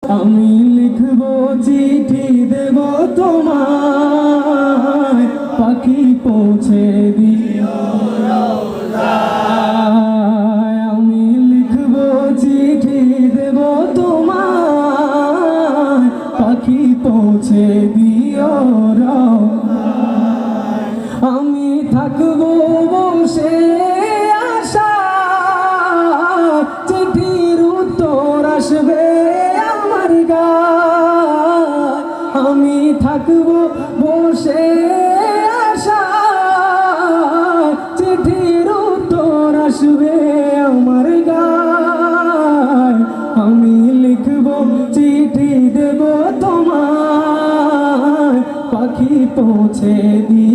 আমি লিখব চিঠি দেব তোমায়, পাখি পৌঁছে দিও রওজায়। আমি লিখব চিঠি দেব তোমায়, পাখি পৌঁছে দিও রওজায়। আমি থাকবো বসে আশায়, চিঠির উত্তর আসবে আমার গায়। আমি থাকবো বসে আশায়, চিঠির উত্তর আসবে আমার গায়। আমি লিখব চিঠি দেব তোমায়, পাখি পৌঁছে দি